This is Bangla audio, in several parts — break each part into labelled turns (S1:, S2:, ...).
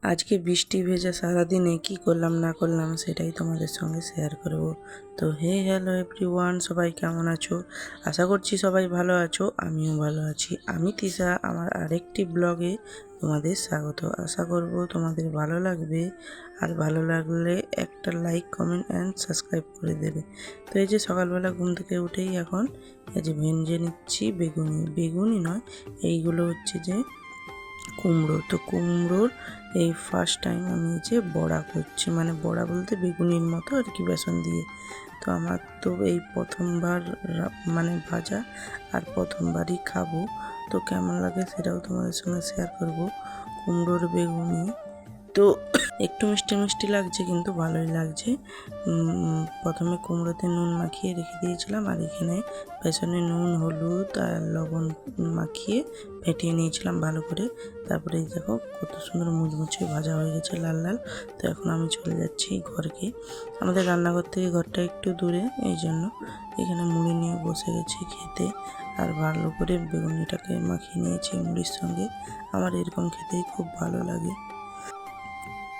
S1: আজকে বৃষ্টি ভেজা সারাদিনে কি করলাম না করলাম সেটাই তোমাদের সঙ্গে শেয়ার করব। তো হ্যালো এভরিওয়ান, সবাই কেমন আছো? আশা করছি সবাই ভালো আছো, আমিও ভালো আছি। আমি তিশা, আমার আরেকটি ব্লগে তোমাদের স্বাগত। আশা করব তোমাদের ভালো লাগবে, আর ভালো লাগলে একটা লাইক, কমেন্ট অ্যান্ড সাবস্ক্রাইব করে দেবে। তো এই যে সকালবেলা ঘুম থেকে উঠেই এখন এই যে ভেজে নিচ্ছি বেগুনি নয়, এইগুলো হচ্ছে যে কুমড়ো। তো কুমড়োর এই ফার্স্ট টাইম আমি যে বড়া করছি, মানে বড়া বলতে বেগুনির মতো আর কি, বেসন দিয়ে। তো আমার তো এই প্রথমবার মানে ভাজা, আর প্রথমবারই খাবো। তো কেমন লাগে সেটাও তোমাদের সঙ্গে শেয়ার করব। কুমড়োর বেগুনি তো একটু মিষ্টি মিষ্টি লাগছে, কিন্তু ভালোই লাগছে। প্রথমে কুমড়োতে নুন মাখিয়ে রেখে দিয়েছিলাম, আর এখানে বেসনে নুন, হলুদ আর লবণ মাখিয়ে ফেটিয়ে নিয়েছিলাম ভালো করে। তারপরে দেখো কত সুন্দর মুচমুচে ভাজা হয়ে গেছে, লাল লাল। তো এখন আমি চলে যাচ্ছি ঘরকে। আমাদের রান্নাঘর থেকে ঘরটা একটু দূরে, এই জন্য এখানে মুড়ি নিয়ে বসে গেছি খেতে। আর ভালো করে বেগুনিটাকে মাখিয়ে নিয়েছি মুড়ির সঙ্গে। আমার এরকম খেতেই খুব ভালো লাগে।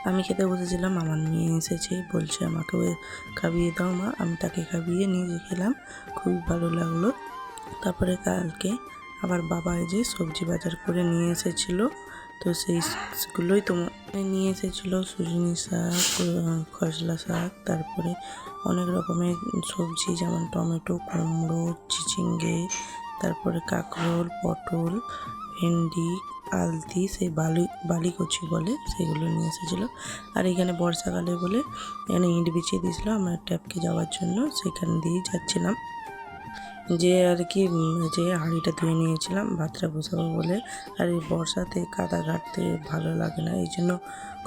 S1: আমি খেতে বসেছিলাম, আমার মেয়ে এসেছে, বলছে আমাকে খাইয়ে দাও মা। আমি তাকে খাইয়ে নিজে খেলাম, খুবই ভালো লাগলো। তারপরে কালকে আবার বাবা যে সবজি বাজার করে নিয়ে এসেছিলো, তো সেইগুলোই নিয়ে এসেছিলো সুজনি শাক, খসলা শাক, তারপরে অনেক রকমের সবজি, যেমন টমেটো, কুমড়ো, চিচিঙ্গে, তারপরে কাঁকরোল, পটল, ভেন্ডি, আলতি, সেই বালিকচি বলে, সেগুলো নিয়ে এসেছিলো। আর এখানে বর্ষাকালে বলে এখানে ইট বিছিয়ে দিয়েছিলো আমরা ট্যাপকে যাওয়ার জন্য, সেখান দিয়েই যাচ্ছিলাম। যে আর কি যে হাঁড়িটা ধুয়ে নিয়েছিলাম ভাতটা বসাবো বলে। আর এই বর্ষাতে কাদা ঘাটতে ভালো লাগে না, এই জন্য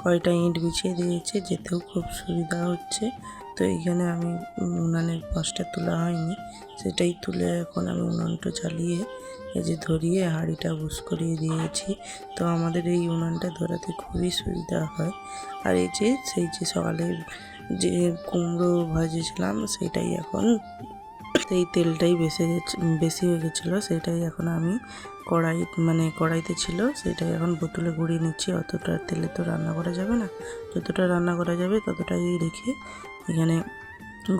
S1: কয়টা ইট বিছিয়ে দিয়েছে, যেতেও খুব সুবিধা হচ্ছে। তো এইখানে আমি উনানের পাশটা তোলা হয়নি, সেটাই তুলে এখন আমি উনানটা চালিয়ে এই যে ধরিয়ে হাঁড়িটা বুস করিয়ে দিয়েছি। তো আমাদের এই উনানটা ধরাতে খুবই সুবিধা হয়। আর এই যে সেই যে সকালে যে কুমড়ো ভাজেছিলাম, সেটাই এখন সেই তেলটাই বেশি হয়ে গেছিলো, সেটাই এখন আমি কড়াইতে ছিল, সেটাই এখন বোতলে গড়িয়ে নিচ্ছি। অতটা তেলে তো রান্না করা যাবে না, যতটা রান্না করা যাবে ততটাই রেখে এখানে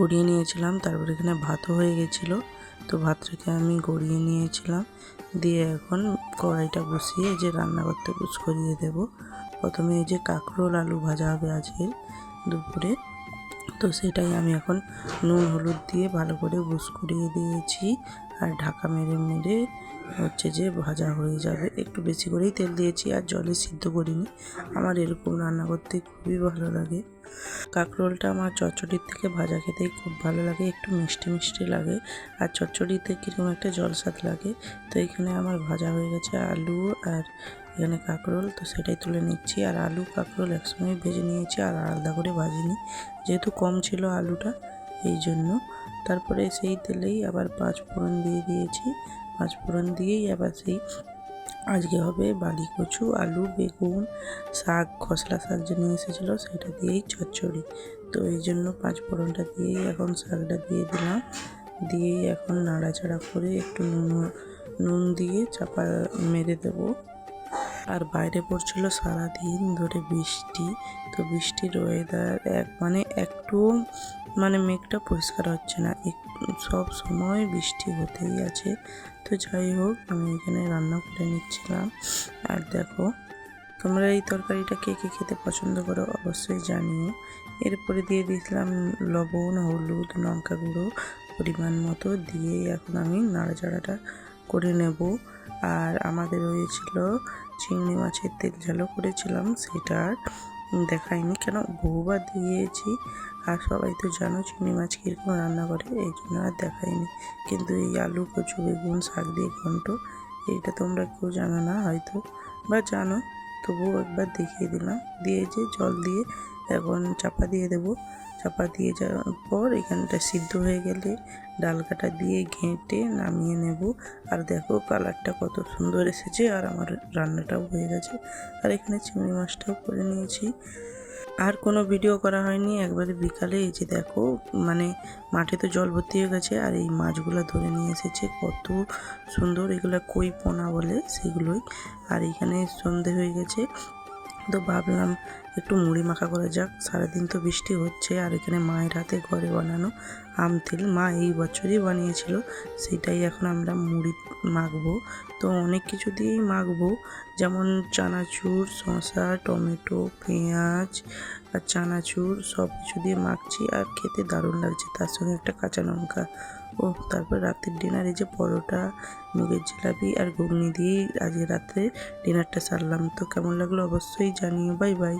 S1: গড়িয়ে নিয়েছিলাম। তারপর এখানে ভাতও হয়ে গেছিলো, তো ভাতটাকে আমি গড়িয়ে নিয়েছিলাম, দিয়ে এখন কড়াইটা বসিয়ে যে রান্না করতে বুঝ করিয়ে দেবো। প্রথমে এই যে কাঁকরোল আলু ভাজা হবে আজকের দুপুরে, তো সেটাই আমি এখন নুন হলুদ দিয়ে ভালো করে বুস করিয়ে দিয়েছি। আর ঢাকা মেরে মেরে হচ্ছে যে ভাজা হয়ে যাবে। একটু বেশি করেই তেল দিয়েছি, আর জলে সিদ্ধ করিনি। আমার এরকম রান্না করতে খুবই ভালো লাগে। কাঁকরোলটা আমার চচ্চড়ির থেকে ভাজা খেতেই খুব ভালো লাগে, একটু মিষ্টি মিষ্টি লাগে, আর চচ্চড়িতে কীরকম একটা জলস্বাদ লাগে। তো এখানে আমার ভাজা হয়ে গেছে আলু আর এখানে কাঁকরোল, তো সেটাই তুলে নিচ্ছি। আর আলু কাঁকরোল একসঙ্গে ভেজে নিয়েছি, আর আলাদা করে ভাজিনি, যেহেতু কম ছিল আলুটা, এই জন্য। তারপরে সেই তেলেই আবার 5 ফোড়ন দিয়ে দিয়েছি। 5 ফোড়ন দিয়েই আবার সেই আজকে হবে বালি কচু, আলু, বেগুন, শাক, খসলা শাক যে নিয়ে এসেছিলো সেটা দিয়েই চচ্চড়ি। তো এই জন্য 5 ফোড়নটা দিয়েই এখন শাকটা দিয়ে দিলাম, দিয়েই এখন নাড়াচাড়া করে একটু নুন দিয়ে চাপা মেরে দেবো। আর বাইরে পড়ছিল সারাদিন ধরে বৃষ্টি, তো বৃষ্টির ওয়েদার একটু মেঘটা পরিষ্কার হচ্ছে না, সব সময় বৃষ্টি হতেই আছে। তো যাই হোক, আমি এখানে রান্না করে নিচ্ছিলাম। আর দেখো, তোমরা এই তরকারিটা কে কে খেতে পছন্দ করো অবশ্যই জানিও। এরপরে দিয়ে দিয়েছিলাম লবণ, হলুদ, লঙ্কা গুঁড়ো পরিমাণ মতো, দিয়ে এখন আমি নাড়াচাড়াটা করে নেব। আর আমাদের হয়েছিল চিংড়ি মাছের তেল ঝালও করেছিলাম, সেটা আর দেখাইনি, কেন বহুবার দিয়েছি। আর সবাই তো জানো চিংড়ি মাছ কীরকম রান্না করে, এই জন্য আর দেখাইনি। কিন্তু এই আলু, কচু, বেগুন, শাক দিয়ে ঘন্ট, এইটা তোমরা কেউ জানো না হয়তো, বা জানো, তবুও একবার দেখিয়ে দিলাম। দিয়ে যে জল দিয়ে এখন চাপা দিয়ে দেবো। চাপা দিয়ে যাওয়ার পর এখানটা সিদ্ধ হয়ে গেলে ডাল কাটা দিয়ে ঘেঁটে নামিয়ে নেব। আর দেখো কালারটা কত সুন্দর এসেছে, আর আমার রান্নাটাও হয়ে গেছে। আর এখানে চিংড়ি মাছটাও করে নিয়েছি। আর কোনো ভিডিও করা হয়নি, একবারে বিকালে এই যে দেখো মাঠে তো জল ভর্তি হয়ে গেছে, আর এই মাছগুলো ধরে নিয়ে এসেছে, কত সুন্দর, এগুলো কই পোনা বলে সেগুলোই। আর এখানে সন্ধে হয়ে গেছে, তো ভাবলাম একটু মুড়ি মাখা করা যাক। সারাদিন তো বৃষ্টি হচ্ছে, আর এখানে মায়ের হাতে ঘরে বানানো আম তেল, মা এই বছরই বানিয়েছিল, সেটাই এখন আমরা মুড়ি মাখবো। তো অনেক কিছু দিয়েই মাখবো, যেমন চানাচুর, শসা, টমেটো, পেঁয়াজ আর চানাচুর সব কিছু দিয়ে মাখছি, আর খেতে দারুণ লাগছে। তার সঙ্গে একটা কাঁচা লঙ্কা। ও তারপর রাতের ডিনার এই যে পরোটা, মুগের জিলাপি আর ঘুগনি দিয়েই আজকে রাত্রে ডিনারটা সারলাম। তো কেমন লাগলো অবশ্যই জানিও। Bye bye.